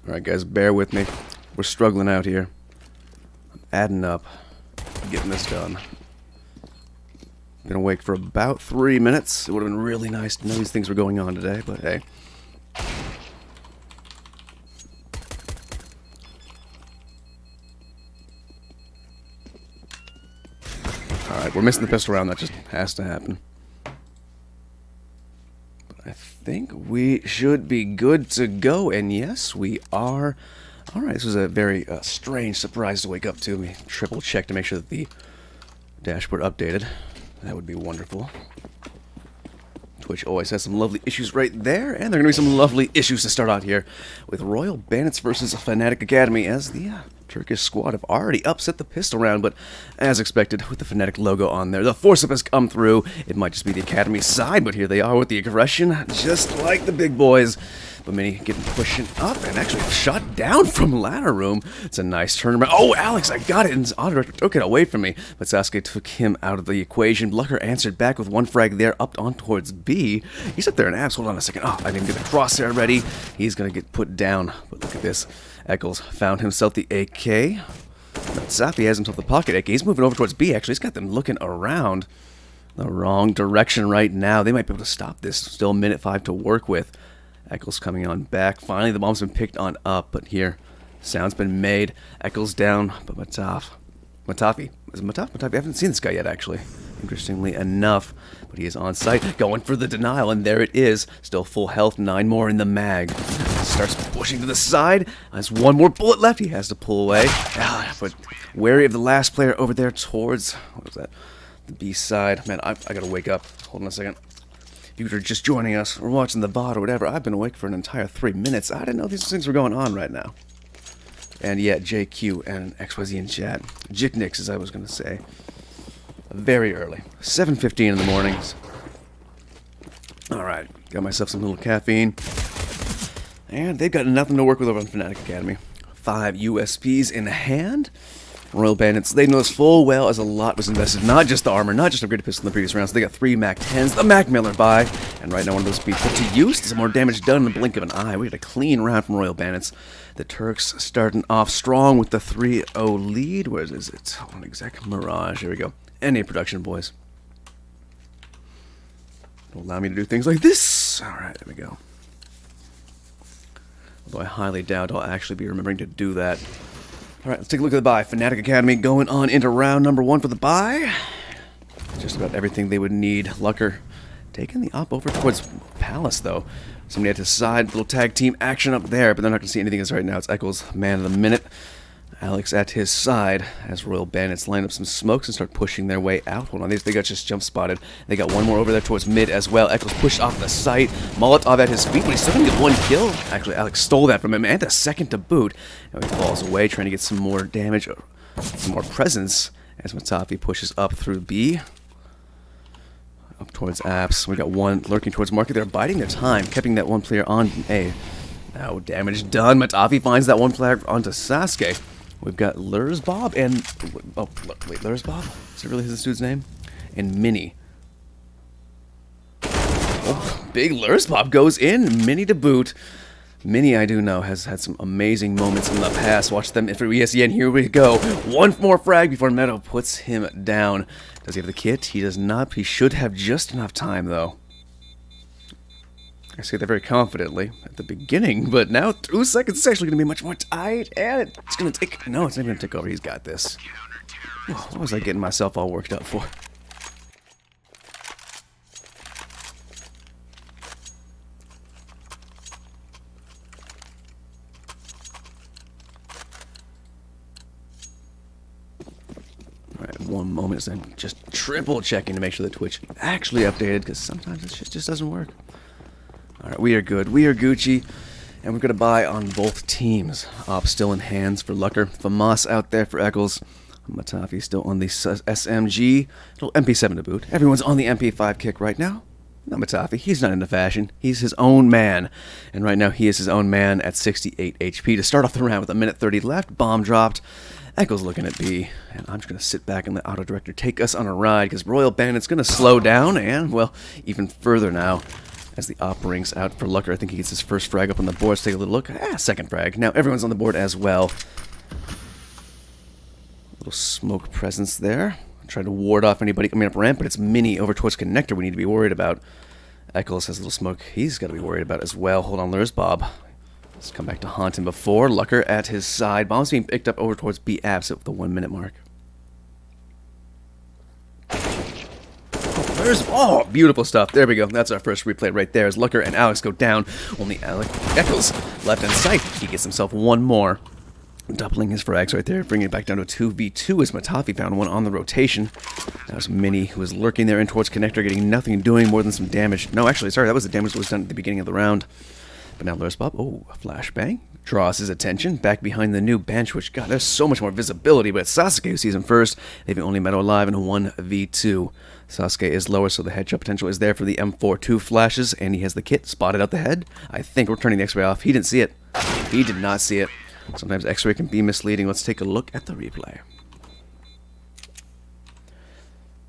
Alright guys, bear with me. We're struggling out here. I'm adding up. Getting this done. Been awake for about 3 minutes. It would have been really nice to know these things were going on today, but hey. Alright, we're missing the pistol round. That just has to happen. But I think we should be good to go, and yes, we are. Alright, this was a very strange surprise to wake up to. Let me triple check to make sure that the dashboard updated. That would be wonderful. Twitch always has some lovely issues right there, and there are going to be some lovely issues to start out here with Royal Bandits versus Fnatic Academy, as the Turkish squad have already upset the pistol round, but as expected, with the Fnatic logo on there, the force-up has come through. It might just be the Academy side, but here they are with the aggression, just like the big boys. But many getting pushing up and actually shot down from ladder room. It's a nice turnaround. Oh, Alex, I got it. And his auto director took it away from me. But Sasuke took him out of the equation. Blucker answered back with one frag there up on towards B. He's up there in abs. Hold on a second. Oh, I didn't get the crosshair ready. He's going to get put down. But look at this. Eccles found himself the AK. Safi has himself the pocket AK. He's moving over towards B, actually. He's got them looking around the wrong direction right now. They might be able to stop this. Still a minute 5 to work with. Eccles coming on back. Finally, the bomb's been picked on up, but here, sound's been made. Eccles down, but Matafi. Is it Matafi? I haven't seen this guy yet, actually. Interestingly enough, but he is on site, going for the denial, and there it is. Still full health, 9 more in the mag. Starts pushing to the side. Has 1 more bullet left. He has to pull away. But wary of the last player over there towards, what was that? The B side. Man, I gotta wake up. Hold on a second. If you were just joining us or watching the VOD or whatever, I've been awake for an entire 3 minutes. I didn't know these things were going on right now. And yet, JQ and XYZ in chat. Jicknix, as I was going to say. Very early. 7:15 in the mornings. Alright, got myself some little caffeine. And they've got nothing to work with over on Fnatic Academy. 5 USPs in hand. Royal Bandits, they know this full well as a lot was invested. Not just the armor, not just upgraded pistol in the previous rounds. They got 3 Mac 10s, the Mac Miller by, and right now one of those being put to use. Some more damage done in the blink of an eye. We got a clean round from Royal Bandits. The Turks starting off strong with the 3-0 lead. Where is it? On Exact Mirage. Here we go. NA production, boys. Don't allow me to do things like this. Alright, there we go. Although I highly doubt I'll actually be remembering to do that. Alright, let's take a look at the bye. Fnatic Academy going on into round number 1 for the bye. Just about everything they would need. Lucker taking the op over towards Palace, though. Somebody at his side. Little tag team action up there, but they're not going to see anything as right now. It's Eccles, man of the minute. Alex at his side as Royal Bandits line up some smokes and start pushing their way out. Hold on, they got just jump spotted. They got 1 more over there towards mid as well. Eccles pushed off the site. Molotov at his feet, but he's still going to get 1 kill. Actually, Alex stole that from him, and a second to boot. Now he falls away, trying to get some more damage, some more presence, as Matafi pushes up through B. Up towards Apps. We got 1 lurking towards Market. They're biding their time, keeping that 1 player on A. Now damage done. Matafi finds that 1 player onto Sasuke. We've got Lurs Bob and... Oh, wait, Lurs Bob? Is it really this dude's name? And Minnie. Oh, big Lurs Bob goes in. Minnie to boot. Minnie, I do know, has had some amazing moments in the past. Watch them for ESEN. Here we go. 1 more frag before Meadow puts him down. Does he have the kit? He does not. He should have just enough time, though. I say that very confidently at the beginning, but now 2 seconds is actually going to be much more tight, and it's going to take... No, it's not going to take over. He's got this. What was I getting myself all worked up for? Alright, 1 moment as I'm just triple checking to make sure that Twitch actually updated, because sometimes it just doesn't work. Alright, we are good. We are Gucci. And we're going to buy on both teams. Op still in hands for Lucker. Famas out there for Eccles. Matafi still on the SMG. Little MP7 to boot. Everyone's on the MP5 kick right now. Not Matafi. He's not into fashion. He's his own man. And right now he is his own man at 68 HP. To start off the round with 1:30 left. Bomb dropped. Echo's looking at B. And I'm just going to sit back and let Auto Director take us on a ride. Because Royal Bandit's going to slow down. And, well, even further now. As the op rings out for Lucker, I think he gets his first frag up on the board. Let's take a little look. Second frag. Now everyone's on the board as well. Little smoke presence there. Trying to ward off anybody coming up ramp, but it's Mini over towards Connector we need to be worried about. Eccles has a little smoke he's got to be worried about as well. Hold on, Lurs Bob. Let's come back to haunt him before. Lucker at his side. Bomb's being picked up over towards B Abs at the 1 minute mark. Oh, beautiful stuff. There we go. That's our first replay right there as Lucker and Alex go down. Only Eccles left in sight. He gets himself one more. Doubling his frags right there, bringing it back down to a 2v2 as Matafi found one on the rotation. That was Mini, who was lurking there in towards Connector, getting nothing, doing more than some damage. No, actually, sorry, that was the damage that was done at the beginning of the round. But now Lurs Bob, oh, a flashbang. Draws his attention back behind the new bench, which, God, there's so much more visibility, but it's Sasuke who sees him first, leaving only Meadow alive in a 1v2. Sasuke is lower, so the headshot potential is there for the M42 flashes, and he has the kit spotted out the head. I think we're turning the X-ray off. He didn't see it. He did not see it. Sometimes X-ray can be misleading. Let's take a look at the replay.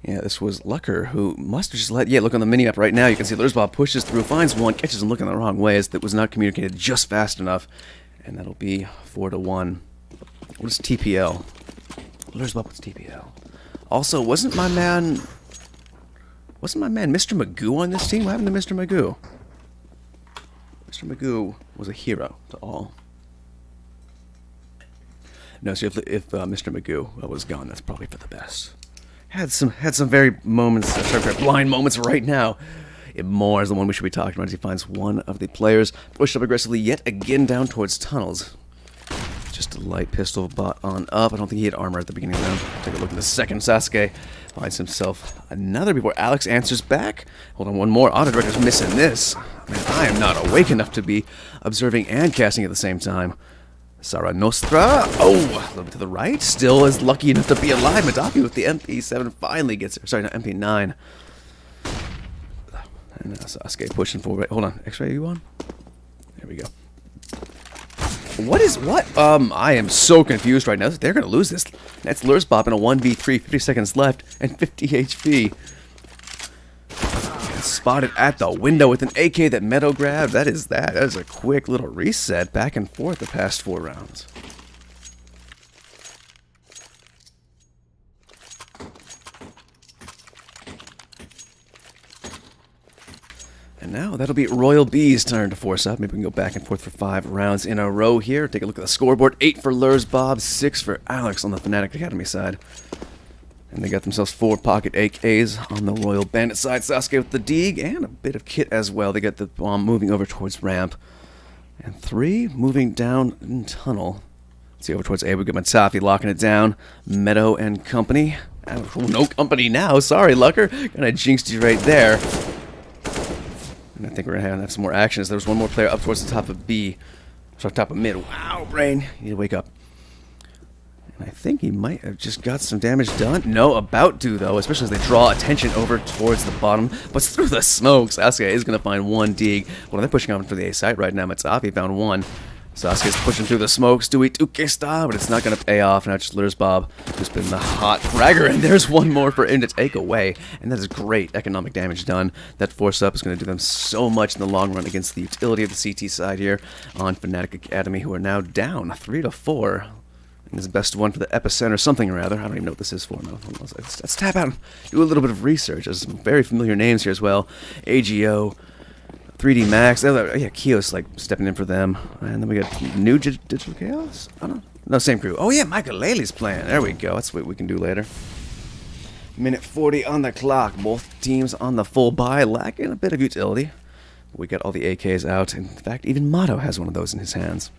Yeah, this was Lucker, who must have just let... Yeah, look on the mini-map right now. You can see Lurs Bob pushes through, finds one, catches him looking the wrong way, as that was not communicated just fast enough. And that'll be 4-1. What is TPL? Lurs Bob, what's TPL? Also, wasn't my man Mr. Magoo on this team? What happened to Mr. Magoo? Mr. Magoo was a hero to all. No, so if Mr. Magoo was gone, that's probably for the best. Had some very blind moments right now. Immore is the one we should be talking about as he finds one of the players. Pushed up aggressively yet again down towards tunnels. Just a light pistol bot on up. I don't think he had armor at the beginning of the round. Take a look at the second. Sasuke finds himself another before Alex answers back. Hold on, one more. Auto Director's missing this. Man, I am not awake enough to be observing and casting at the same time. Sara Nostra. Oh, a little bit to the right. Still is lucky enough to be alive. Matafi with the MP7 finally gets her. Sorry, not MP9. And now Sasuke pushing forward. Hold on. X-ray, you on? There we go. What? I am so confused right now. They're going to lose this. That's Lurs Bob in a 1v3. 50 seconds left and 50 HP. Spotted at the window with an AK that Meadow grabbed. That is a quick little reset back and forth the past 4 rounds. And now that'll be Royal B's turn to force up. Maybe we can go back and forth for 5 rounds in a row here. Take a look at the scoreboard. 8 for Lurs Bob, 6 for Alex on the Fnatic Academy side. And they got themselves 4 pocket AKs on the Royal Bandit side. Sasuke with the Deeg and a bit of kit as well. They got the bomb moving over towards ramp. And 3 moving down in tunnel. Let's see over towards A. We got Matafi locking it down. Meadow and company. Oh, no company now. Sorry, Lucker. Kinda jinxed you right there. And I think we're gonna have some more action as there's one more player up towards the top of B. So top of mid. Wow, brain. You need to wake up. And I think he might have just got some damage done. No, about to, though, especially as they draw attention over towards the bottom. But through the smoke, Sasuke is going to find one Deeg. Well, they're pushing on for the A site right now. Matafi found one. Sasuke's pushing through the smoke. Stewie Duke style, but it's not going to pay off. Now it's just Lurs Bob, who's been the hot fragger. And there's one more for him to take away. And that is great economic damage done. That force up is going to do them so much in the long run against the utility of the CT side here on Fnatic Academy, who are now down 3-4. This best one for the Epicenter, something or other. I don't even know what this is for. No, let's tap out and do a little bit of research. There's some very familiar names here as well. AGO, 3D Max. Yeah, Kios like stepping in for them. And then we got New Digital Chaos? I don't know. No, same crew. Oh yeah, Michael Laley's playing. There we go. That's what we can do later. Minute 40 on the clock. Both teams on the full buy, lacking a bit of utility. We got all the AKs out. In fact, even Motto has one of those in his hands.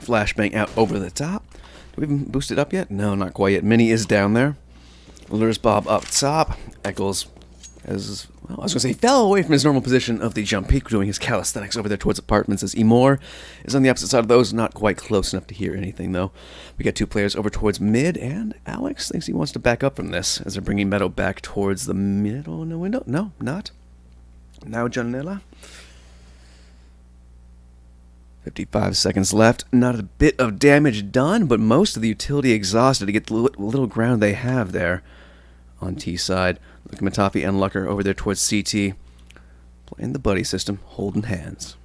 Flashbang out over the top. Do we even boost it up yet? No, not quite yet. Mini is down there. Lures Bob up top. Eccles, as well, I was going to say, fell away from his normal position of the jump peak, doing his calisthenics over there towards apartments, as Immore is on the opposite side of those, not quite close enough to hear anything, though. We got 2 players over towards mid, and Alex thinks he wants to back up from this, as they're bringing Meadow back towards the middle in the window. No, not. Now Janela. 55 seconds left. Not a bit of damage done, but most of the utility exhausted to get the little ground they have there on T side. Look at Matafi and Lucker over there towards CT. Playing the buddy system, holding hands.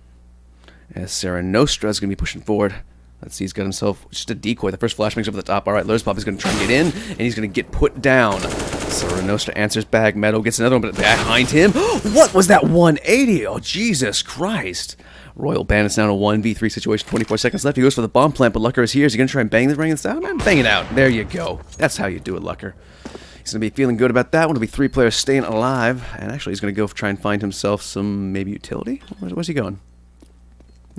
As Sarah Nostra is going to be pushing forward. Let's see, he's got himself just a decoy. The first flashbang's over the top. All right, Lurzpov is going to try and get in, and he's going to get put down. Sarah Nostra answers back. Meadow gets another one, but behind him. What was that 180? Oh, Jesus Christ. Royal Bandits now in a 1v3 situation. 24 seconds left. He goes for the bomb plant, but Lucker is here. Is he going to try and bang the ring and man, bang it out. There you go. That's how you do it, Lucker. He's going to be feeling good about that one. It'll be 3 players staying alive. And actually, he's going to go try and find himself some maybe utility. Where's he going?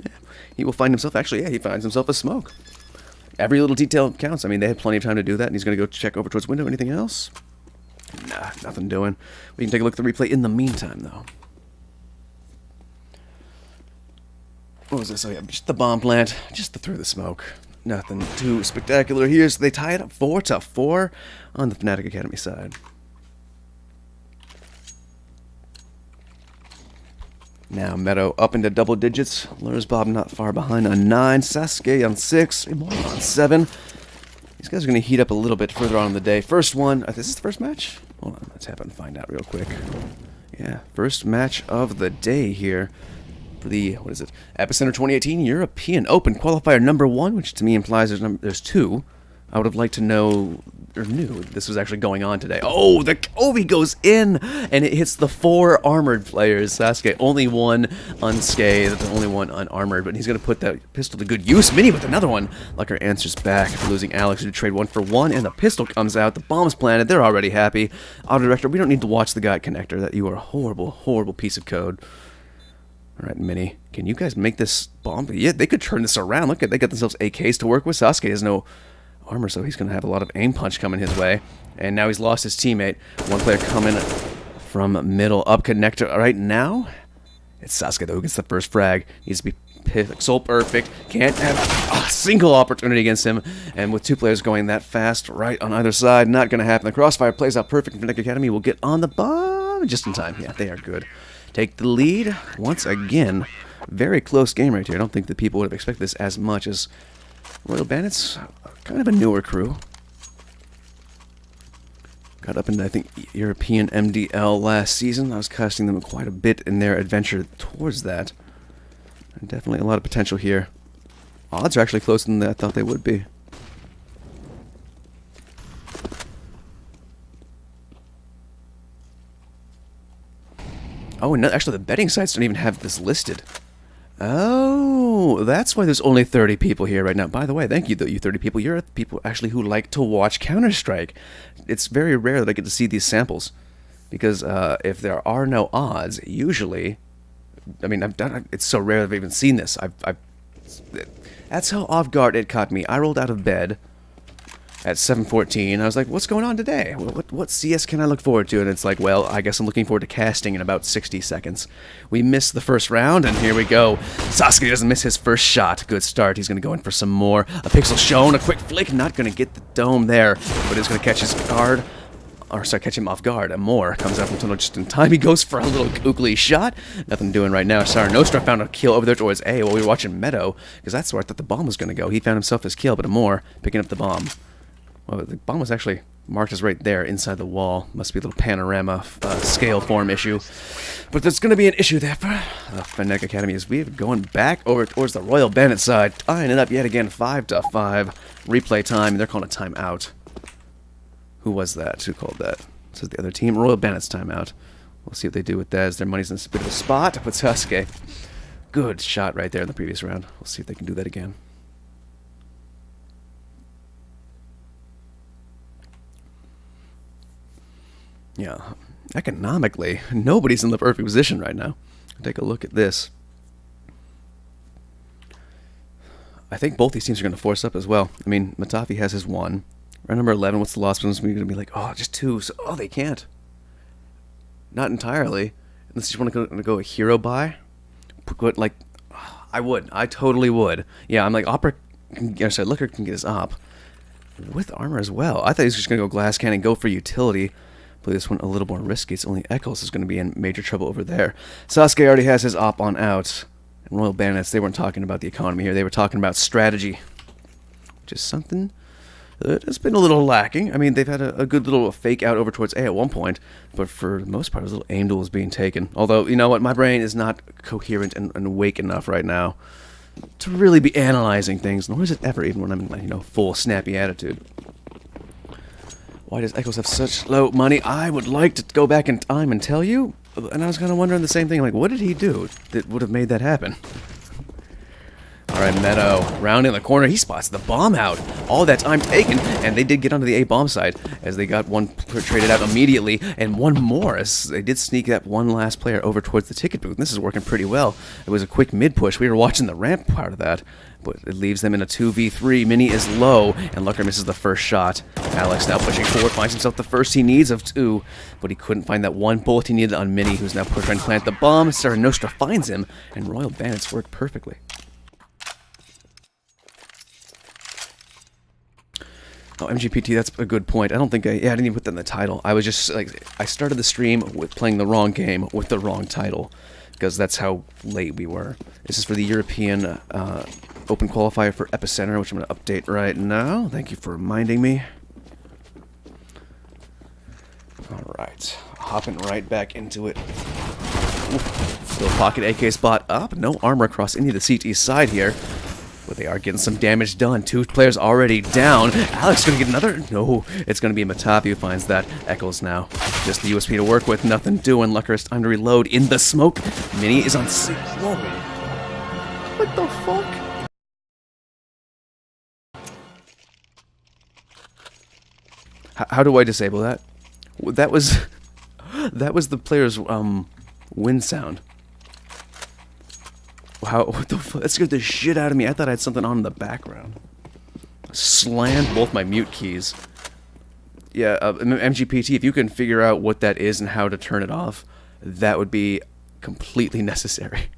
Yeah. He will find himself, actually, yeah, he finds himself a smoke. Every little detail counts. I mean, they had plenty of time to do that, and he's going to go check over towards window. Anything else? Nah, nothing doing. We can take a look at the replay in the meantime, though. What was this? Oh, yeah, just the bomb plant, just through the smoke. Nothing too spectacular here, so they tie it up 4-4 on the Fnatic Academy side. Now Meadow up into double digits. Lurzbob not far behind on 9. Sasuke on 6. Immortal on 7. These guys are going to heat up a little bit further on in the day. First one. Is this the first match? Hold on. Let's happen and find out real quick. Yeah, first match of the day here for the, what is it? Epicenter 2018 European Open Qualifier number 1, which to me implies there's 2. I would have liked to know, or knew, this was actually going on today. Oh, the Kobe goes in, and it hits the 4 armored players. Sasuke, only one unscathed, only one unarmored, but he's going to put that pistol to good use. Mini with another one. Lucker answers back after losing Alex to trade 1 for 1, and the pistol comes out. The bomb's planted. They're already happy. Auto director, we don't need to watch the guy connector. That you are a horrible, horrible piece of code. All right, Mini, can you guys make this bomb? Yeah, they could turn this around. Look at, they got themselves AKs to work with. Sasuke has no armor, so he's going to have a lot of aim punch coming his way. And now he's lost his teammate. One player coming from middle up connector right now. It's Sasuke, though, who gets the first frag. Needs to be pixel perfect. Can't have a single opportunity against him. And with 2 players going that fast right on either side, not going to happen. The crossfire plays out perfect. Fnatic Academy will get on the bomb just in time. Yeah, they are good. Take the lead once again. Very close game right here. I don't think the people would have expected this as much as Royal Bandits. Kind of a newer crew. Got up into, I think, European MDL last season. I was casting them quite a bit in their adventure towards that. And definitely a lot of potential here. Odds are actually closer than I thought they would be. Oh, and actually the betting sites don't even have this listed. Oh, that's why there's only 30 people here right now. By the way, thank you, you 30 people. You're people actually who like to watch Counter-Strike. It's very rare that I get to see these samples. Because if there are no odds, usually, I mean, it's so rare that I've even seen this. That's how off guard it caught me. I rolled out of bed at 7:14. I was like, what's going on today? What CS can I look forward to? And it's like, well, I guess I'm looking forward to casting in about 60 seconds. We missed the first round, and here we go. Sasuke doesn't miss his first shot. Good start. He's going to go in for some more. A pixel shown, a quick flick. Not going to get the dome there, but it's going to catch his guard. Or, sorry, catch him off guard. And more comes out from tunnel just in time. He goes for a little googly shot. Nothing doing right now. Sarah Nostra found a kill over there towards A while we were watching Meadow, because that's where I thought the bomb was going to go. He found himself his kill, but Amor picking up the bomb. Well, the bomb was actually marked as right there inside the wall. Must be a little panorama scale form issue. But there's going to be an issue there for Fnatic Academy as we're going back over towards the Royal Bandit side. Tying it up yet again, 5-5. Replay time. They're calling a timeout. Who was that? Who called that? This is the other team. Royal Bandits timeout. We'll see what they do with that as their money's in a bit of a spot. But Sasuke, good shot right there in the previous round. We'll see if they can do that again. Yeah, economically, nobody's in the perfect position right now. Take a look at this. I think both these teams are going to force up as well. I mean, Matafi has his 1. Round number 11, what's the loss? We're going to be like, oh, just 2. So, oh, they can't. Not entirely. Unless you want to go a hero buy. Put, like, I would. I totally would. Yeah, I'm like, Lucker can get his op. With armor as well. I thought he was just going to go glass cannon, go for utility. Play this one a little more risky. It's only Echoes is going to be in major trouble over there. Sasuke already has his op on out. And Royal Bandits, they weren't talking about the economy here. They were talking about strategy, which is something that has been a little lacking. I mean, they've had a good little fake out over towards A at one point, but for the most part, a little aim duel is being taken. Although, you know what, my brain is not coherent and awake enough right now to really be analyzing things, nor is it ever, even when I'm in, like, you know, full snappy attitude. Why does Echoes have such low money? I would like to go back in time and tell you, and I was kind of wondering the same thing, like, what did he do that would have made that happen? Alright, Meadow, rounding the corner, he spots the bomb out. All that time taken, and they did get onto the A bomb side, as they got one traded out immediately, and one more, as they did sneak that one last player over towards the ticket booth. And this is working pretty well. It was a quick mid-push. We were watching the ramp part of that, but it leaves them in a 2v3. Mini is low, and Lucker misses the first shot. Alex now pushing forward, finds himself the first he needs of 2, but he couldn't find that one bullet he needed on Mini, who's now trying to plant the bomb. Sarah Nostra finds him, and Royal Bandits worked perfectly. Oh, MGPT, that's a good point. I don't think I didn't even put that in the title. I was just, like, I started the stream with playing the wrong game with the wrong title, because that's how late we were. This is for the European Open Qualifier for Epicenter, which I'm going to update right now. Thank you for reminding me. Alright, hopping right back into it. Little pocket AK spot up. No armor across any of the CT side here. But they are getting some damage done. 2 players already down. Alex going to get another? No, it's going to be Matapi who finds that. Echoes now. Just the USP to work with. Nothing doing. Lucker is time to reload. In the smoke. Mini is on... Whoa. What the fuck? How do I disable that? That was... That was the player's wind sound. Wow, what the fuck? That scared the shit out of me. I thought I had something on in the background. Slammed both my mute keys. Yeah, MGPT, if you can figure out what that is and how to turn it off, that would be completely necessary.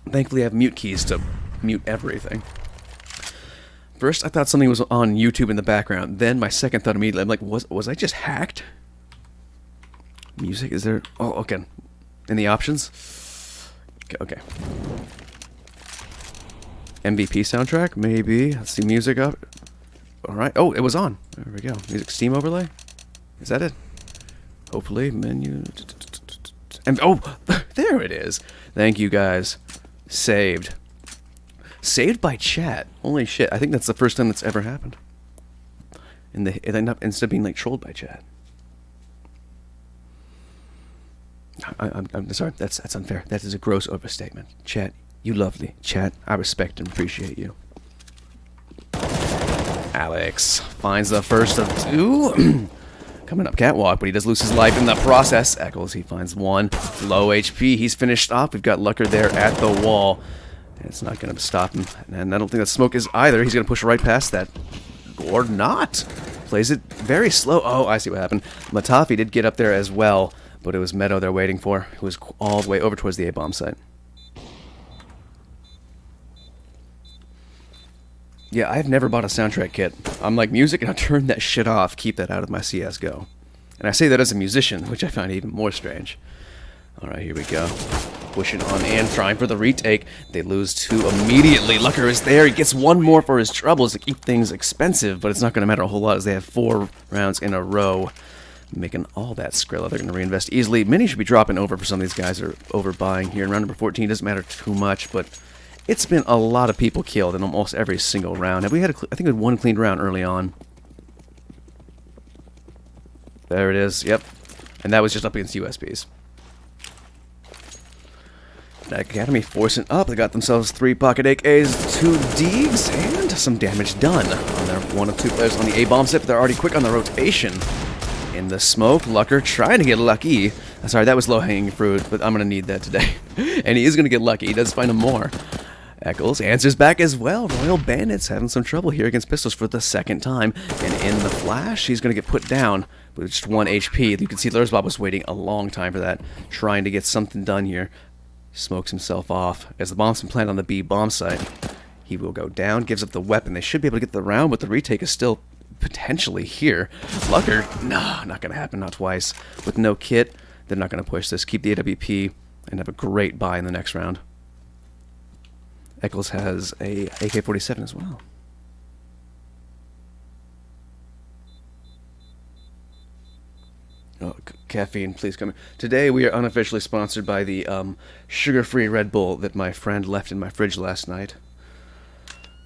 Thankfully, I have mute keys to mute everything. First, I thought something was on YouTube in the background. Then, my second thought immediately, I'm like, was I just hacked? Music, is there... Oh, okay. In the options? Okay. MVP soundtrack? Maybe. Let's see, music up. Alright. Oh, it was on. There we go. Music Steam overlay? Is that it? Hopefully. Menu. And oh! There it is! Thank you, guys. Saved. Saved by chat. Holy shit. I think that's the first time that's ever happened. Instead of being, like, trolled by chat. I'm sorry, that's unfair. That is a gross overstatement. Chat, you lovely. Chat, I respect and appreciate you. Alex finds the first of 2. Coming up catwalk, but he does lose his life in the process. Echoes, he finds 1. Low HP, he's finished off. We've got Lucker there at the wall. And it's not going to stop him. And I don't think that smoke is either. He's going to push right past that. Or not. Plays it very slow. Oh, I see what happened. Matafi did get up there as well. But it was Meadow they're waiting for, who was all the way over towards the A-bomb site. Yeah, I've never bought a soundtrack kit. I'm like, music, and I'll turn that shit off, keep that out of my CSGO. And I say that as a musician, which I find even more strange. Alright, here we go. Pushing on in, trying for the retake. They lose 2 immediately. Lucker is there. He gets 1 more for his troubles to keep things expensive, but it's not going to matter a whole lot as they have 4 rounds in a row. Making all that Skrilla. They're going to reinvest easily. Many should be dropping over for some of these guys are overbuying here. In round number 14 doesn't matter too much, but it's been a lot of people killed in almost every single round. Have we had, I think we had 1 cleaned round early on. There it is. Yep. And that was just up against USPs. Academy forcing up. They got themselves 3 pocket AKs, 2 Deegs, and some damage done on their 1 of 2 players on the A-bomb sip. They're already quick on the rotation. In the smoke, Lucker trying to get lucky. Sorry, that was low-hanging fruit, but I'm going to need that today. And he is going to get lucky. He does find him more. Eccles answers back as well. Royal Bandits having some trouble here against pistols for the 2nd time. And in the flash, he's going to get put down with just 1 HP. You can see Lursbob was waiting a long time for that, trying to get something done here. Smokes himself off. As the bomb's been planted on the B bomb site, he will go down, gives up the weapon. They should be able to get the round, but the retake is still potentially here. Lucker, no, not going to happen, not twice. With no kit, they're not going to push this. Keep the AWP. and have a great buy in the next round. Eccles has a AK-47 as well. Oh, caffeine, please come in. Today we are unofficially sponsored by the sugar-free Red Bull that my friend left in my fridge last night.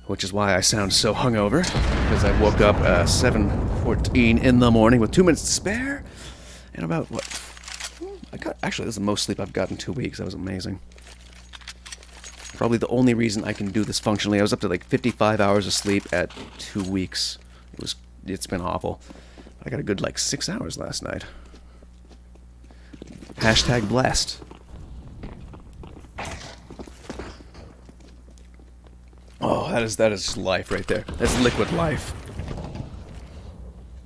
Which is why I sound so hungover, because I woke up 7:14 in the morning with 2 minutes to spare, and about, what, actually this is the most sleep I've gotten in 2 weeks. That was amazing. Probably the only reason I can do this functionally. I was up to like 55 hours of sleep at 2 weeks. It's been awful. I got a good like 6 hours last night. Hashtag blessed. Oh, that is life right there. That's liquid life.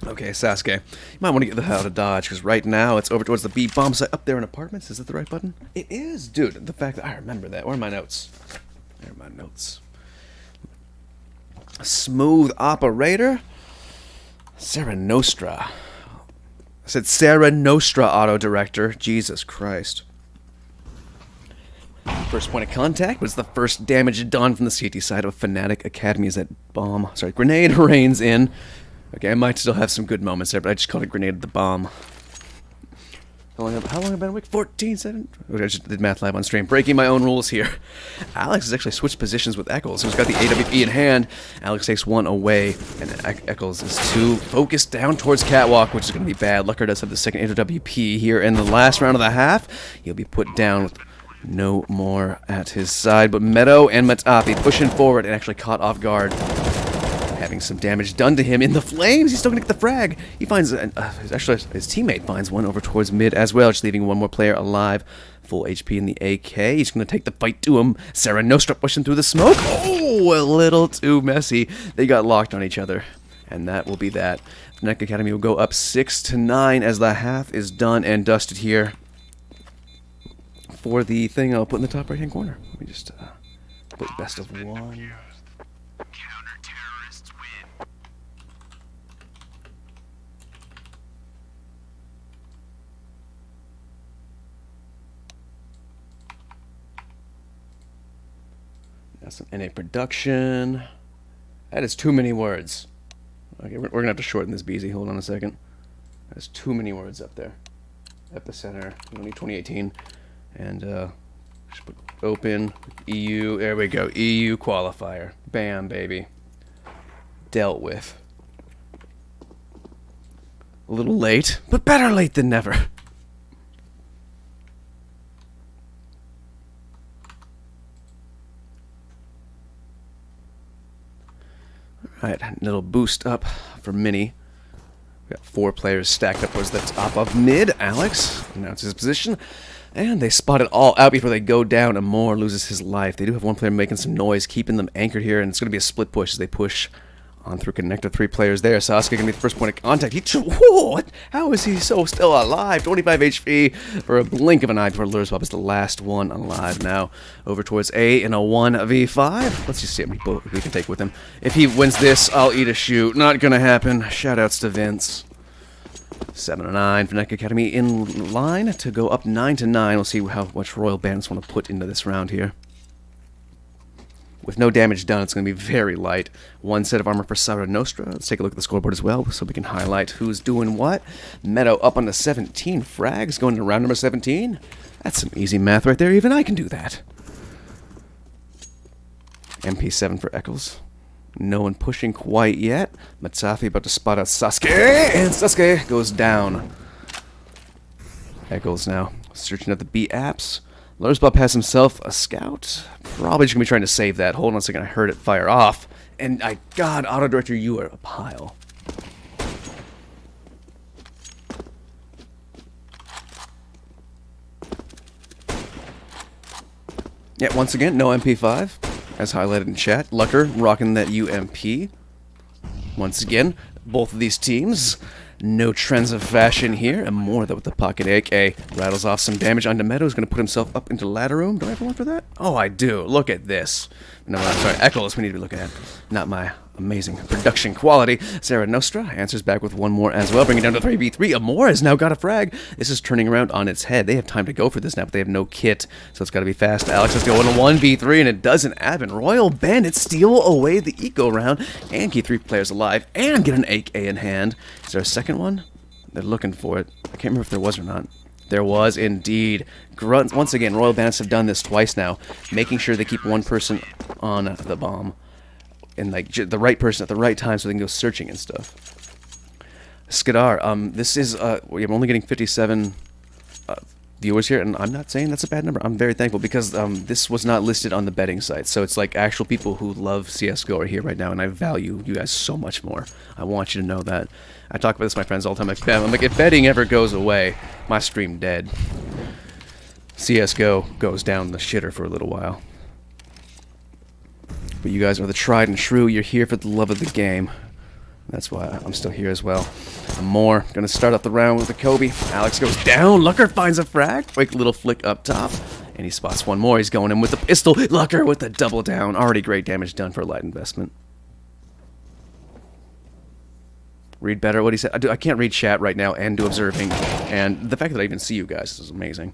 Okay, Sasuke. You might want to get the hell out of Dodge, because right now it's over towards the B bomb site up there in apartments. Is that the right button? It is, dude. The fact that I remember that. Where are my notes? There are my notes. Smooth operator. Sarah Nostra. I said Sarah Nostra, auto director. Jesus Christ. First point of contact was the first damage done from the CT side of fnatic Academy as that grenade rains in. Okay, I might still have some good moments there, but I just called it grenade the bomb. How long have I been awake? 14, 7? I just did math live on stream. Breaking my own rules here. Alex has actually switched positions with Eccles, who's got the AWP in hand. Alex takes one away, and Eccles is too focused down towards Catwalk, which is going to be bad. Lucker does have the second AWP here in the last round of the half. He'll be put down with no more at his side, but Meadow and Matapi pushing forward and actually caught off guard. Having some damage done to him in the flames. He's still going to get the frag. He finds, actually his teammate finds one over towards mid as well, just leaving one more player alive. Full HP in the AK. He's going to take the fight to him. Sarah Nostra pushing through the smoke. Oh, a little too messy. They got locked on each other. And that will be that. fnatic Academy will go up 6-9 as the half is done and dusted here. For the thing I'll put in the top right-hand corner. Let me just put best of one. Counter-terrorists win. That's an NA production. That is too many words. Okay, we're gonna have to shorten this, BZ. Hold on a second. That's too many words up there. Epicenter, only 2018. And just put open EU. There we go. EU qualifier. Bam, baby. Dealt with. A little late, but better late than never. Alright, little boost up for Mini. We got 4 players stacked up towards the top of mid. Alex announces his position. And they spot it all out before they go down, and Moore loses his life. They do have one player making some noise, keeping them anchored here, and it's going to be a split push as they push on through connector. 3 players there. Sasuke going to be the first point of contact. What? How is he so still alive? 25 HP for a blink of an eye before Lurswap is the last one alive now. Over towards A in a 1v5. Let's just see how many bullets we can take with him. If he wins this, I'll eat a shoe. Not going to happen. Shoutouts to Vince. 7-9 fnatic Academy in line to go up 9-9. We'll see how much Royal Bandits want to put into this round here. With no damage done, it's going to be very light. 1 set of armor for Sarah Nostra. Let's take a look at the scoreboard as well so we can highlight who's doing what. Meadow up on the 17 frags, going to round number 17. That's some easy math right there. Even I can do that. MP7 for Eccles. No one pushing quite yet. Matsafi about to spot out Sasuke, and Sasuke goes down. Eccles now searching at the B apps. Lursbop has himself a scout. Probably just gonna be trying to save that. Hold on a second, I heard it fire off. And God, auto director, you are a pile. Yeah, once again, no MP5. As highlighted in chat. Lucker rocking that UMP. Once again, both of these teams. No trends of fashion here. And more though with the pocket AK. Rattles off some damage onto Meadow. He's going to put himself up into ladder room. Do I have one for that? Oh, I do. Look at this. No, I'm sorry. Eccles we need to be looking at. Not my amazing production quality. Sarah Nostra answers back with one more as well, bringing it down to 3v3. Amore has now got a frag. This is turning around on its head. They have time to go for this now, but they have no kit, so it's got to be fast. Alex is going to 1v3, and it doesn't happen. Royal Bandits steal away the eco round and keep 3 players alive and get an AK in hand. Is there a second one? They're looking for it. I can't remember if there was or not. There was indeed. Once again, Royal Bandits have done this twice now, making sure they keep one person on the bomb. And like the right person at the right time so they can go searching and stuff. Skadar, this is, I'm only getting 57 viewers here, and I'm not saying that's a bad number. I'm very thankful because this was not listed on the betting site. So it's like actual people who love CSGO are here right now, and I value you guys so much more. I want you to know that. I talk about this with my friends all the time. I'm like, if betting ever goes away, my stream dead. CSGO goes down the shitter for a little while. But you guys are the tried and true. You're here for the love of the game. That's why I'm still here as well. Amore, gonna start off the round with the Kobe. Alex goes down. Lucker finds a frag. Quick little flick up top. And he spots one more. He's going in with the pistol. Lucker with the double down. Already great damage done for a light investment. Read better what he said. I can't read chat right now and do observing. And the fact that I even see you guys is amazing.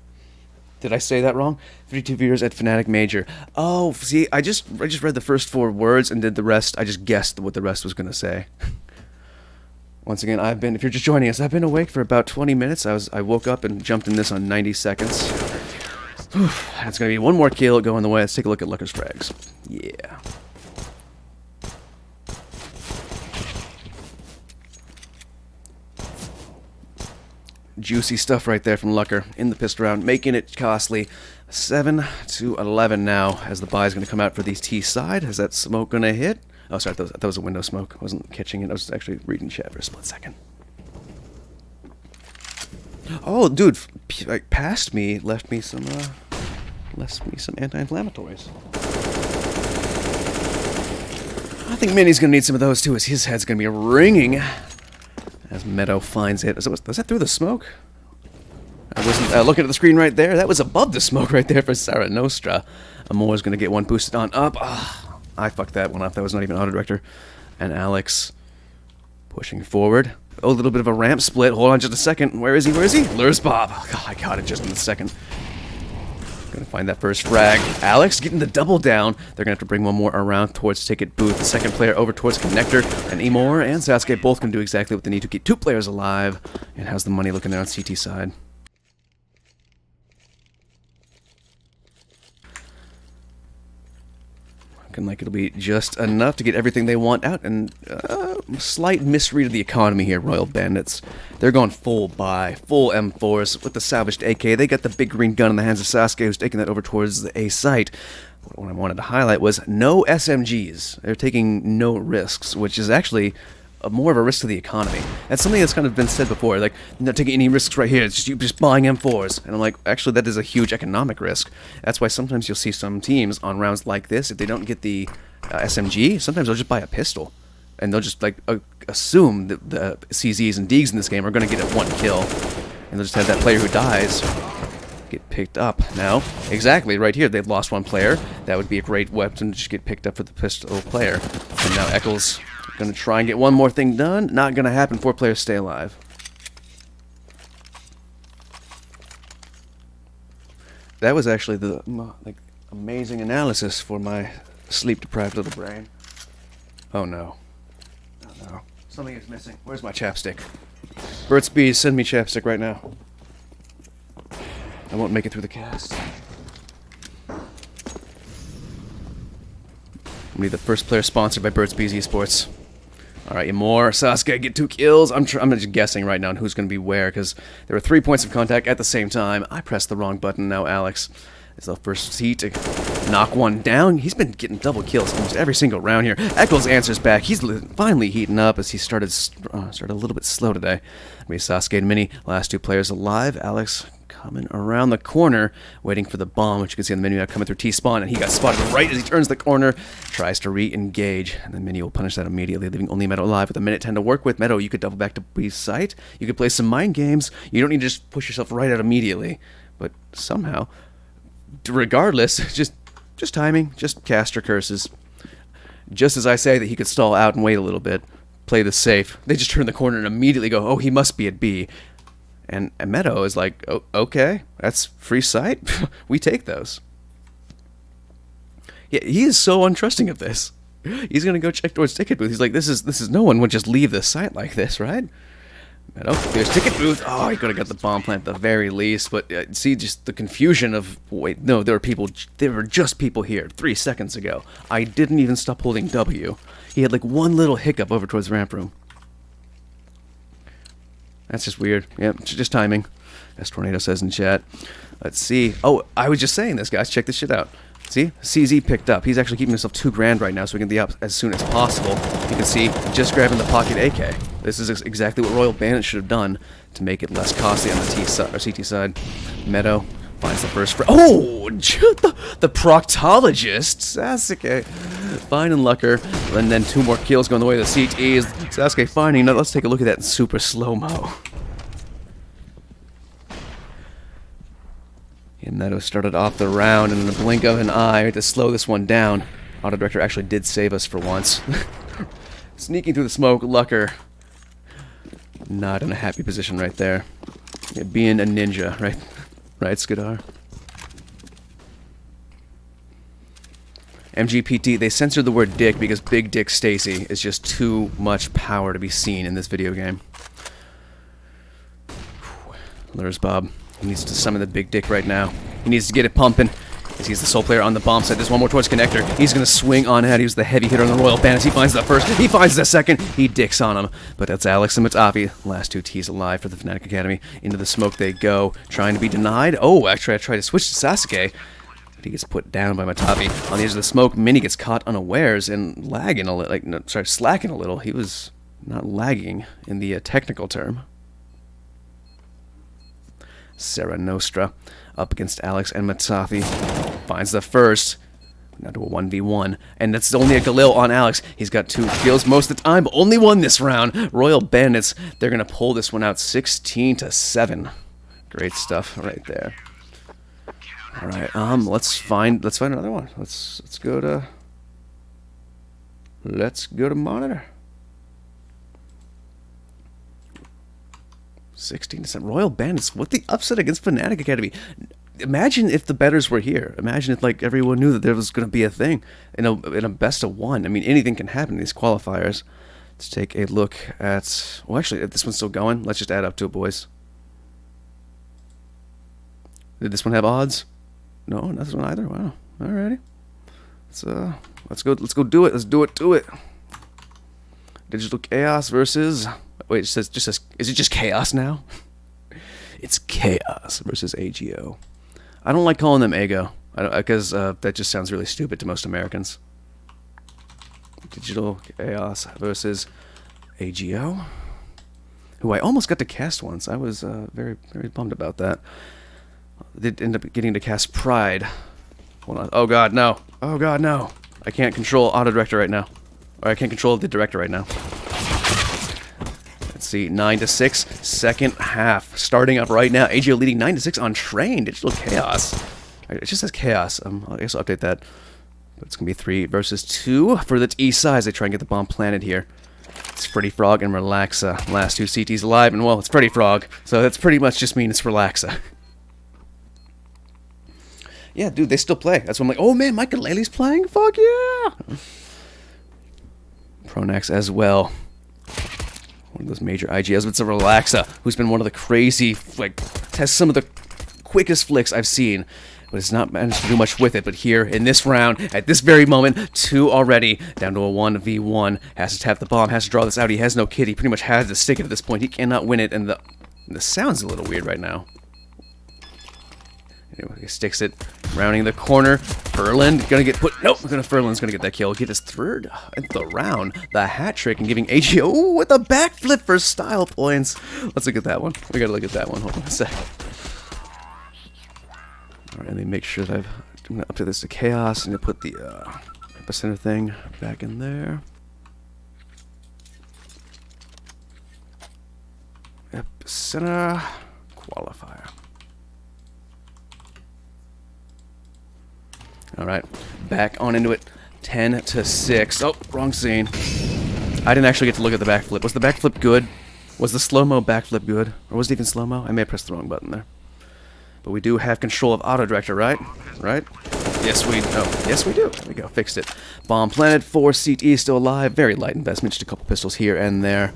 Did I say that wrong? 52 viewers at fnatic Major. Oh, see, I just read the first 4 words and did the rest. I just guessed what the rest was going to say. Once again, if you're just joining us, I've been awake for about 20 minutes. I woke up and jumped in this on 90 seconds. It's going to be one more kill going the way. Let's take a look at Lucker's frags. Yeah. Juicy stuff right there from Lucker in the pistol round, making it costly. 7-11 now, as the buy is going to come out for these T side. Is that smoke going to hit? Oh, sorry, that was a window smoke. I wasn't catching it. I was actually reading chat for a split second. Oh, dude, like past me, left me some anti-inflammatories. I think Minnie's going to need some of those too, as his head's going to be ringing. As Meadow finds it. Was that through the smoke? I wasn't looking at the screen right there. That was above the smoke right there for Sarah Nostra. Amore's going to get one boosted on up. I fucked that one up. That was not even auto director. And Alex pushing forward. Oh, a little bit of a ramp split. Hold on just a second. Where is he? Where is he? Lures Bob. Oh, I got it just in a second. Gonna find that first frag. Alex getting the double down. They're gonna have to bring one more around towards ticket booth. The second player over towards connector. And Amore and Sasuke both can do exactly what they need to keep 2 players alive. And how's the money looking there on CT side? Looking like it'll be just enough to get everything they want out. And slight misread of the economy here, Royal Bandits. They're going full buy, full M4s with the salvaged AK. They got the big green gun in the hands of Sasuke, who's taking that over towards the A site. What I wanted to highlight was no SMGs. They're taking no risks, which is actually more of a risk to the economy. That's something that's kind of been said before, like, not taking any risks right here, it's just you just buying M4s. And I'm like, actually, that is a huge economic risk. That's why sometimes you'll see some teams on rounds like this, if they don't get the SMG, sometimes they'll just buy a pistol. And they'll just, like, assume that the CZs and Deegs in this game are going to get a 1 kill. And they'll just have that player who dies get picked up. Now, exactly, right here, they've lost 1 player. That would be a great weapon to just get picked up for the pistol player. And now Eccles going to try and get one more thing done. Not going to happen. 4 players stay alive. That was actually the amazing analysis for my sleep-deprived little brain. Oh no. Oh no. Something is missing. Where's my chapstick? Burt's Bees, send me chapstick right now. I won't make it through the cast. We need the first player sponsored by Burt's Bees Esports. Alright, Amore, Sasuke get 2 kills. I'm just guessing right now on who's going to be where, because there were 3 points of contact at the same time. I pressed the wrong button. Now Alex is the first seat to knock one down. He's been getting double kills almost every single round here. Eccles answers back. He's finally heating up as he started a little bit slow today. Sasuke and Mini, last 2 players alive. Alex coming around the corner, waiting for the bomb, which you can see on the menu now coming through T-spawn, and he got spotted right as he turns the corner, tries to re-engage, and then Mini will punish that immediately, leaving only Meadow alive with a minute 10 to work with. Meadow, you could double back to B's site, you could play some mind games, you don't need to just push yourself right out immediately, but somehow, regardless, just timing, just caster curses. Just as I say that he could stall out and wait a little bit, play this safe, they just turn the corner and immediately go, oh, he must be at B. And Meadow is like, oh, okay, that's free sight. We take those. Yeah, he is so untrusting of this. He's gonna go check towards ticket booth. He's like, this is no one would just leave the site like this, right? Meadow, there's ticket booth. Oh, he could have got the bomb plant at the very least. But see, just the confusion of, wait, no, there were just people here 3 seconds ago. I didn't even stop holding W. He had like one little hiccup over towards the ramp room. That's just weird. Yep, just timing, as Tornado says in chat. Let's see. Oh, I was just saying this, guys. Check this shit out. See? CZ picked up. He's actually keeping himself $2 grand right now, so we can be up as soon as possible. You can see, just grabbing the pocket AK. This is exactly what Royal Bandits should have done to make it less costly on the T side, or CT side. Meadow finds the first... Oh! The proctologist! Sasuke finding Lucker, and then 2 more kills going the way of the CTs. Sasuke finding... Now let's take a look at that in super slow-mo. And Meadow started off the round, and in a blink of an eye, to slow this one down. Auto Director actually did save us for once. Sneaking through the smoke, Lucker. Not in a happy position right there. Yeah, being a ninja, right? Right, Skidar? MGPT, they censored the word dick because Big Dick Stacy is just too much power to be seen in this video game. There's Bob. He needs to summon the big dick right now. He needs to get it pumping. He's the sole player on the bomb side. There's one more towards connector. He's going to swing on ahead. He was the heavy hitter on the Royal Bandits. He finds the first. He finds the second. He dicks on him. But that's Alex and Matafi. Last 2 T's alive for the Fnatic Academy. Into the smoke they go. Trying to be denied. Oh, actually, I tried to switch to Sasuke. But he gets put down by Matafi. On the edge of the smoke, Mini gets caught unawares and lagging a little. Like, no, sorry, slacking a little. He was not lagging in the technical term. Serra Nostra up against Alex and Matafi. Finds the first. Now to a 1v1. And that's only a Galil on Alex. He's got 2 kills most of the time, but only 1 this round. Royal Bandits, they're going to pull this one out 16-7. Great stuff right there. Alright, let's find another one. Let's go to monitor. 16-7. Royal Bandits. What the upset against Fnatic Academy? Imagine if the bettors were here. Imagine if like everyone knew that there was going to be a thing in a best of 1. I mean, anything can happen in these qualifiers. Let's take a look at. Well, actually, if this one's still going, let's just add up to it, boys. Did this one have odds? No, not this one either. Wow. Alrighty. Let's go do it. Let's do it. Digital Chaos versus. Wait, is it just Chaos now? It's Chaos versus AGO. I don't like calling them AGO, because that just sounds really stupid to most Americans. Digital Chaos versus AGO, who I almost got to cast once. I was very, very bummed about that. Did end up getting to cast Pride. Hold on. Oh god, no. Oh god, no. I can't control Auto Director right now. Or I can't control the Director right now. Let's see, 9-6, second half, starting up right now. AGO leading 9-6 on Train. Digital Chaos. It just says Chaos. I guess I'll update that. But it's gonna be 3 versus 2 for the east side as they try and get the bomb planted here. It's Freddy Frog and Relaxa. Last 2 CTs alive, and well, it's Freddy Frog, so that's pretty much just mean it's Relaxa. Yeah, dude, they still play. That's why I'm like, oh man, Mike Lely's playing? Fuck yeah! Pronax as well. One of those major IGLs, but it's a Relaxa, who's been one of the crazy, like, has some of the quickest flicks I've seen, but has not managed to do much with it. But here, in this round, at this very moment, 2 already, down to a 1v1, has to tap the bomb, has to draw this out. He has no kit, he pretty much has to stick it at this point. He cannot win it, and the sound's a little weird right now. Anyway, he sticks it, rounding the corner. Furlan gonna get put. Nope, Furlan's gonna get that kill. Get his 3rd in the round. The hat trick and giving AGO with a backflip for style points. Let's look at that one. We gotta look at that one. Hold on a sec. All right, let me make sure that I'm gonna update this to Chaos and put the Epicenter thing back in there. Epicenter Qualifier. Alright, back on into it. 10-6. Oh, wrong scene. I didn't actually get to look at the backflip. Was the backflip good? Was the slow-mo backflip good? Or was it even slow-mo? I may have pressed the wrong button there. But we do have control of auto director, right? Right? Yes, we do. There we go. Fixed it. Bomb planted. 4 CT still alive. Very light investment. Just a couple pistols here and there.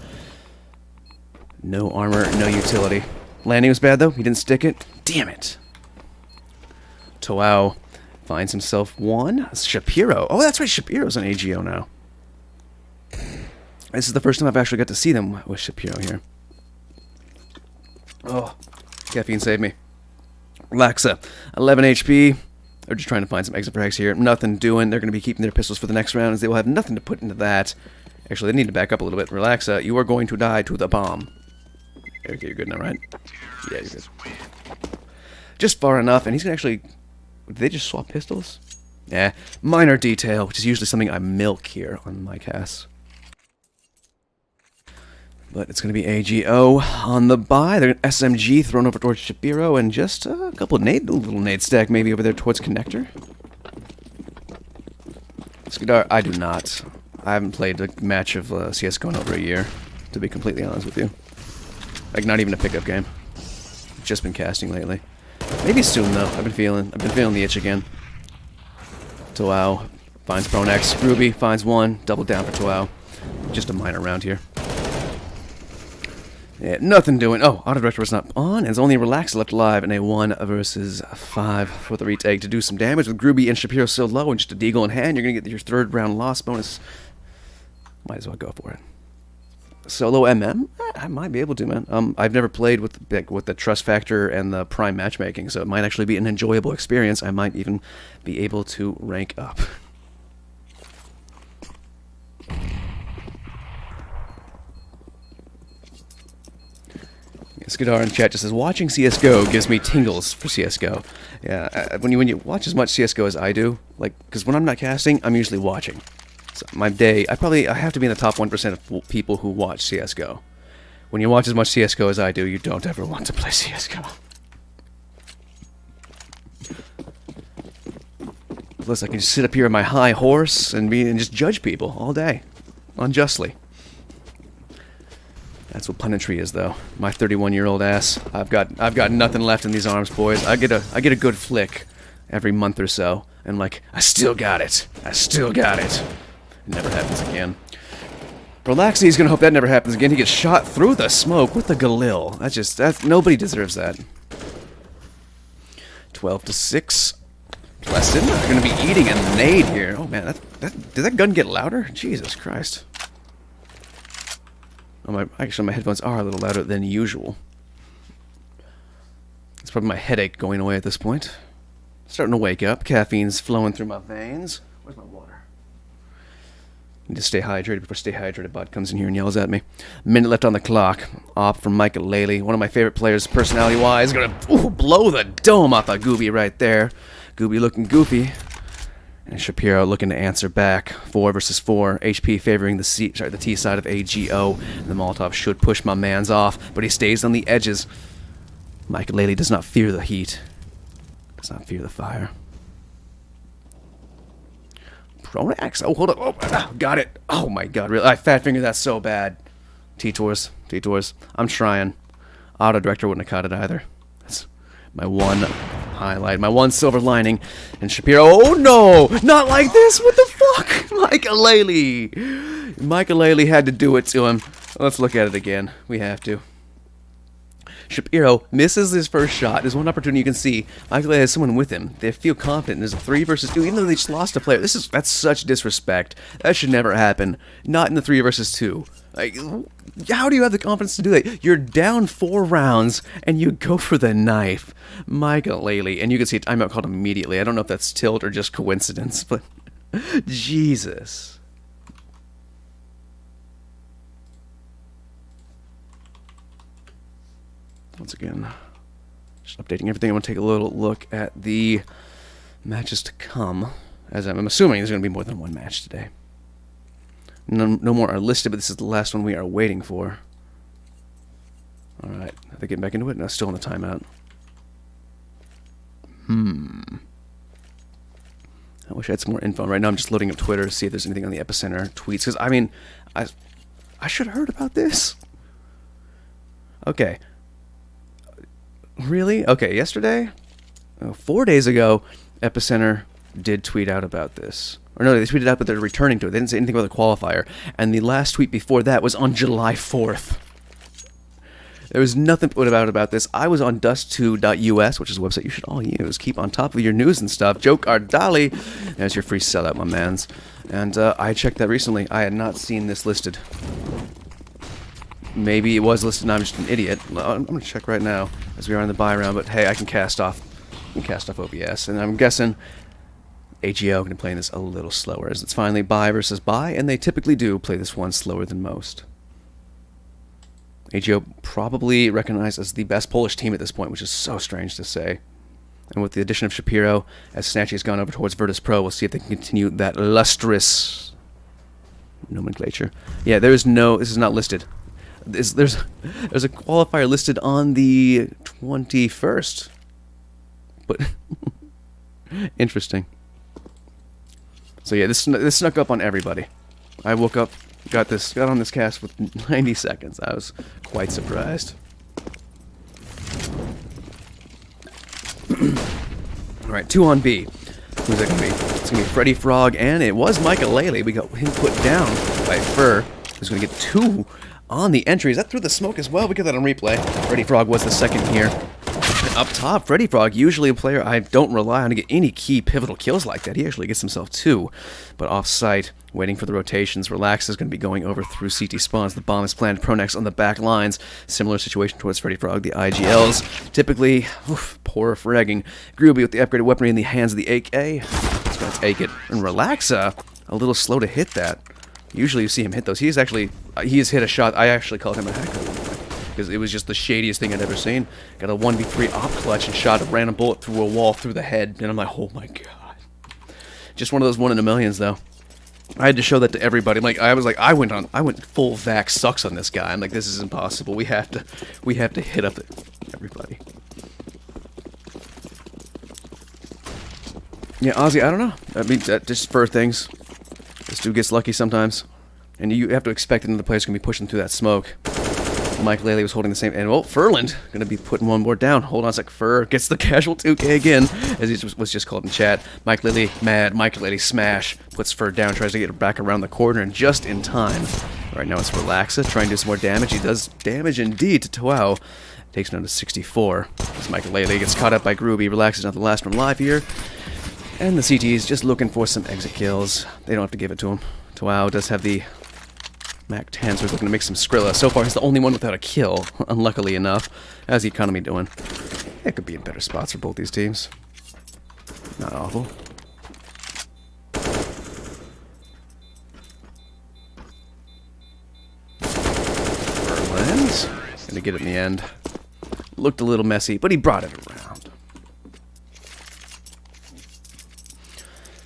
No armor, no utility. Landing was bad, though. He didn't stick it. Damn it. Toao finds himself one. Shapiro. Oh, that's right. Shapiro's on AGO now. This is the first time I've actually got to see them with Shapiro here. Oh, caffeine saved me. Laxa, 11 HP. They're just trying to find some exit frags here. Nothing doing. They're going to be keeping their pistols for the next round, as they will have nothing to put into that. Actually, they need to back up a little bit. Relaxa, you are going to die to the bomb. Okay, you're good now, right? Yeah, you're good. Just far enough, and he's going to actually... Did they just swap pistols? Yeah, minor detail, which is usually something I milk here on my casts. But it's going to be AGO on the buy. They're SMG thrown over towards Shapiro, and just a couple of little nade stack maybe over there towards Connector. Skidar, I do not. I haven't played a match of CSGO in over a year, to be completely honest with you. Like, not even a pickup game. Just been casting lately. Maybe soon though. I've been feeling the itch again. Toao finds Pronex. Ruby finds one. Double down for Toao. Just a minor round here. Yeah, nothing doing. Oh, auto director was not on, and it's only Relax left alive in a 1 versus 5 for the retake to do some damage with Gruby and Shapiro so low, and just a deagle in hand. You're gonna get your 3rd round loss bonus. Might as well go for it. Solo MM? I might be able to, man. I've never played with the trust factor and the prime matchmaking, so it might actually be an enjoyable experience. I might even be able to rank up. Skidar in chat just says, watching CSGO gives me tingles for CSGO. Yeah, when you watch as much CSGO as I do, like, because when I'm not casting, I'm usually watching. So my day, I have to be in the top 1% of people who watch CSGO. When you watch as much CSGO as I do, you don't ever want to play CSGO. Plus, I can just sit up here on my high horse and just judge people all day, unjustly. That's what punditry is, though. My 31-year-old ass. I've got nothing left in these arms, boys. I get a good flick every month or so, and like, I still got it. I still got it. It never happens again. Relaxy's gonna hope that never happens again. He gets shot through the smoke with the Galil. That's nobody deserves that. 12-6. Pleston are gonna be eating a nade here. Oh man, did that gun get louder? Jesus Christ. Oh, actually, my headphones are a little louder than usual. It's probably my headache going away at this point. Starting to wake up. Caffeine's flowing through my veins. Where's my water? Need to stay hydrated before Stay Hydrated bot comes in here and yells at me. Minute left on the clock. Op from Michael Laley. One of my favorite players, personality-wise. Gonna blow the dome off of Gooby right there. Gooby looking goofy. And Shapiro looking to answer back. 4 versus 4. HP favoring the T side of AGO. The Molotov should push my man's off, but he stays on the edges. Michael Laley does not fear the heat. Does not fear the fire. Pronax. Oh, hold up. Oh, got it. Oh my god, really? I fat fingered that so bad. T-Tours. I'm trying. Auto director wouldn't have caught it either. That's my one highlight, my one silver lining. And Shapiro, oh no! Not like this! What the fuck? Michael Laley had to do it to him. Let's look at it again. We have to. Shapiro misses his first shot. There's one opportunity you can see. Michael Laley has someone with him. They feel confident. There's a 3 versus 2, even though they just lost a player. That's such disrespect. That should never happen. Not in the 3 versus 2. Like, how do you have the confidence to do that? You're down 4 rounds, and you go for the knife. Michael Laley. And you can see a timeout called immediately. I don't know if that's tilt or just coincidence, but Jesus. Once again, just updating everything. I want to take a little look at the matches to come, as I'm assuming there's going to be more than one match today. No more are listed, but this is the last one we are waiting for. Alright, are they getting back into it? No, still in the timeout. That wish I had some more info. Right now I'm just loading up Twitter to see if there's anything on the Epicenter tweets. Because, I mean, I should have heard about this. Okay. Really? Okay, yesterday? 4 days ago, Epicenter did tweet out about this. Or no, they tweeted out that they're returning to it. They didn't say anything about the qualifier. And the last tweet before that was on July 4th. There was nothing put about this. I was on dust2.us, which is a website you should all use. Keep on top of your news and stuff. Joke Ardali. There's your free sellout, my mans. And I checked that recently. I had not seen this listed. Maybe it was listed and I'm just an idiot. I'm going to check right now as we are in the buy round. But hey, I can cast off OBS. And I'm guessing AGO going to be playing this a little slower, as it's finally buy versus buy. And they typically do play this one slower than most. AGO probably recognized as the best Polish team at this point, which is so strange to say. And with the addition of Shapiro, as Snatchy has gone over towards Virtus Pro, we'll see if they can continue that lustrous nomenclature. Yeah, this is not listed. There's a qualifier listed on the 21st. But, interesting. So yeah, this snuck up on everybody. I woke up, got on this cast with 90 seconds. I was quite surprised. Alright, 2 on B. Who's that going to be? It's going to be Freddy Frog, and it was Michael. We got him put down by Fur, who's going to get 2 on the entry. Is that through the smoke as well? We get that on replay. Freddy Frog was the second here. Up top, Freddy Frog, usually a player I don't rely on to get any key pivotal kills like that. He actually gets himself 2, but off-site, waiting for the rotations. Relax is going to be going over through CT spawns. The bomb is planned. Pronex on the back lines. Similar situation towards Freddy Frog. The IGLs, typically, poor fragging. Groovy with the upgraded weaponry in the hands of the AK. He's going to take it. And Relaxa, a little slow to hit that. Usually you see him hit those. He has hit a shot. I actually called him a hacker, because it was just the shadiest thing I'd ever seen. Got a 1v3 op clutch and shot a random bullet through a wall through the head, and I'm like, oh my god. Just one of those 1 in a millions, though. I had to show that to everybody. I went full vax sucks on this guy. I'm like, this is impossible. We have to hit up everybody. Yeah, Ozzy, I don't know. I mean, just for things. This dude gets lucky sometimes, and you have to expect that another player's gonna be pushing through that smoke. Mike Lely was holding the same, and Furland gonna be putting one more down. Hold on a sec. Fur gets the casual 2K again, as he was just called in chat. Mike Lely mad. Mike Lely smash, puts Fur down, tries to get back around the corner, and just in time. Right now it's Relaxa trying to do some more damage. He does damage indeed to Toao. Takes him down to 64. As Mike Lely gets caught up by Groovy. Relax is not the last one alive here. And the CT's just looking for some exit kills. They don't have to give it to him. Toao does have the Mac 10, so he's looking to make some Skrilla. So far, he's the only one without a kill, unluckily enough. How's the economy doing? It could be in better spots for both these teams. Not awful. Berlin's gonna get it in the end. Looked a little messy, but he brought it around.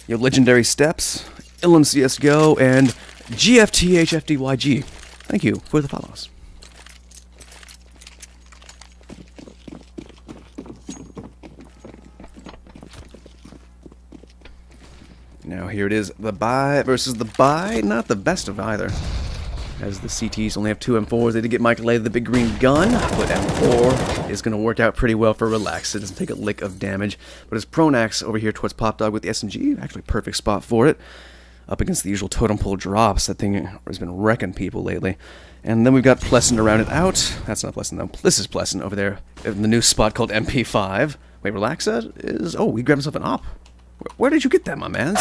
Your legendary steps, Ilum CSGO, and GFTHFDYG. Thank you for the follows. Now here it is, the buy versus the buy. Not the best of either, as the CTs only have 2 M4s. They did get Michael A the big green gun, but M4 is going to work out pretty well for Relax. It doesn't take a lick of damage, but his Pronax over here towards Pop Dog with the SMG, actually perfect spot for it. Up against the usual totem pole drops. That thing has been wrecking people lately. And then we've got Pleasant to round it out. That's not Pleasant, though. This is Pleasant over there in the new spot called MP5. Wait, Relaxa is... Oh, he grabbed himself an op. Where did you get that, my man?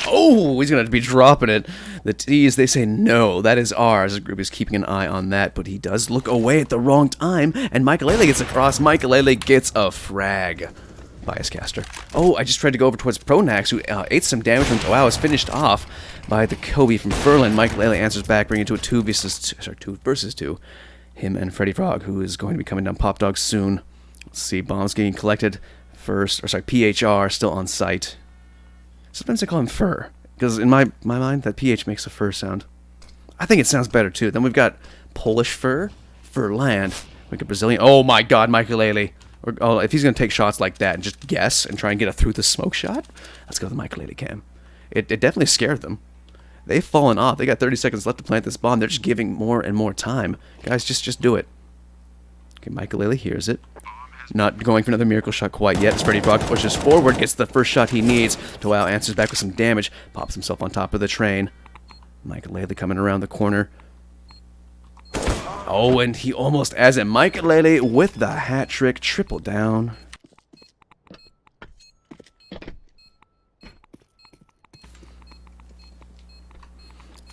Oh, he's going to have to be dropping it. The T's, they say no. That is ours. The group is keeping an eye on that, but he does look away at the wrong time. And Michael Lele gets across. Michael Lele gets a frag. Bias caster. Oh, I just tried to go over towards Pronax, who ate some damage from Toao. Is finished off by the Kobe from Furlan. Mike Lele answers back, bringing it to a 2 versus 2. Him and Freddy Frog, who is going to be coming down Pop Dog soon. Let's see, bombs getting collected first. Or sorry, PHR still on site. Sometimes I call him Fur, because in my mind, that PH makes a fur sound. I think it sounds better too. Then we've got Polish Fur, Furland. We got Brazilian. Oh my God, Michael Lele. Or if he's going to take shots like that and just guess and try and get a through the smoke shot, let's go to the Michael Lele cam. It definitely scared them. They've fallen off. They got 30 seconds left to plant this bomb. They're just giving more and more time. Guys, just do it. Okay, Michael hears it. Not going for another miracle shot quite yet. As Freddy Frog pushes forward, gets the first shot he needs. Toao answers back with some damage. Pops himself on top of the train. Michael coming around the corner. Oh, and he almost has it. Michael with the hat trick. Triple down.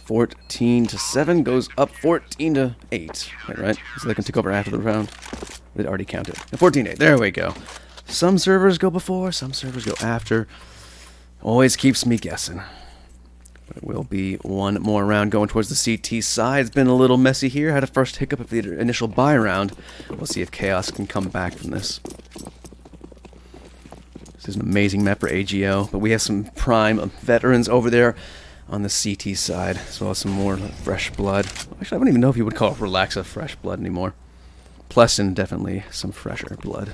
(14-7) goes up 14-8. Right? So they can take over after the round. It already counted. 14-8. There we go. Some servers go before, some servers go after. Always keeps me guessing. But it will be one more round going towards the CT side. It's been a little messy here. Had a first hiccup of the initial buy round. We'll see if Chaos can come back from this. This is an amazing map for AGO, but we have some prime veterans over there on the CT side, as well as some more fresh blood. Actually, I don't even know if you would call Relaxa fresh blood anymore. Plessin, definitely some fresher blood.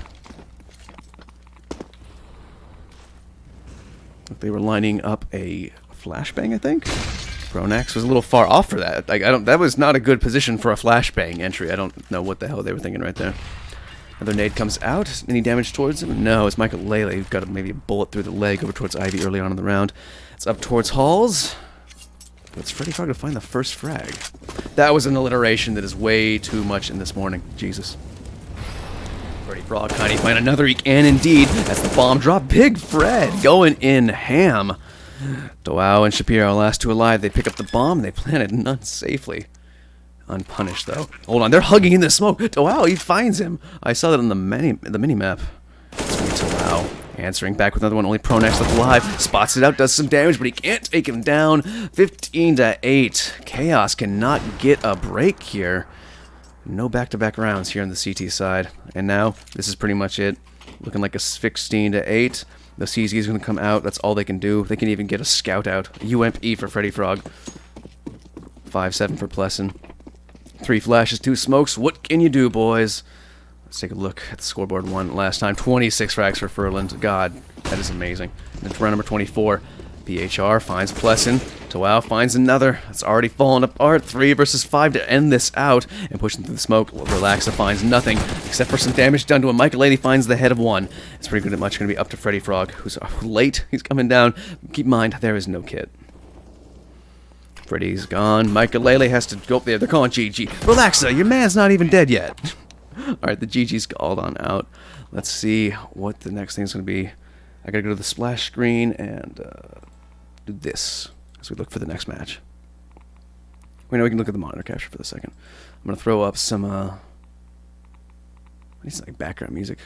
They were lining up a flashbang, I think. Pronax was a little far off for that. Like, that was not a good position for a flashbang entry. I don't know what the hell they were thinking right there. Another nade comes out. Any damage towards him? No, it's Michael Lele. He's got maybe a bullet through the leg over towards Ivy early on in the round. It's up towards Halls. But it's Freddy Frog to find the first frag. That was an alliteration that is way too much in this morning. Jesus. Freddy Frog kind of find another eke, and indeed, as the bomb drop, Big Fred going in ham. Doao and Shapiro, last two alive. They pick up the bomb, they plant it none safely. Unpunished, though. Hold on, they're hugging in the smoke. Doao, he finds him. I saw that on the mini-map. It's going to Doao. Answering back with another one, only Pronax left alive. Spots it out, does some damage, but he can't take him down. 15-8. Chaos cannot get a break here. No back-to-back rounds here on the CT side. And now, this is pretty much it. Looking like a 16-8. The CZ is going to come out. That's all they can do. They can even get a scout out. UMP for Freddy Frog. 5-7 for Plessin. 3 flashes, 2 smokes. What can you do, boys? Let's take a look at the scoreboard one last time. 26 frags for Furland. God, that is amazing. And it's round number 24. PHR finds Plessin. Toao finds another. It's already fallen apart. 3 versus 5 to end this out. And pushing through the smoke, Relaxa finds nothing except for some damage done to him. Michael Lady finds the head of one. It's pretty good much going to be up to Freddy Frog, who's late. He's coming down. Keep in mind, there is no kit. Freddy's gone. Michael Lele has to go up there. They're calling GG. Relaxa, your man's not even dead yet. Alright, the GG's called on out. Let's see what the next thing's going to be. I gotta go to the splash screen and do this as we look for the next match. We know we can look at the monitor capture for the second. I'm going to throw up some like background music.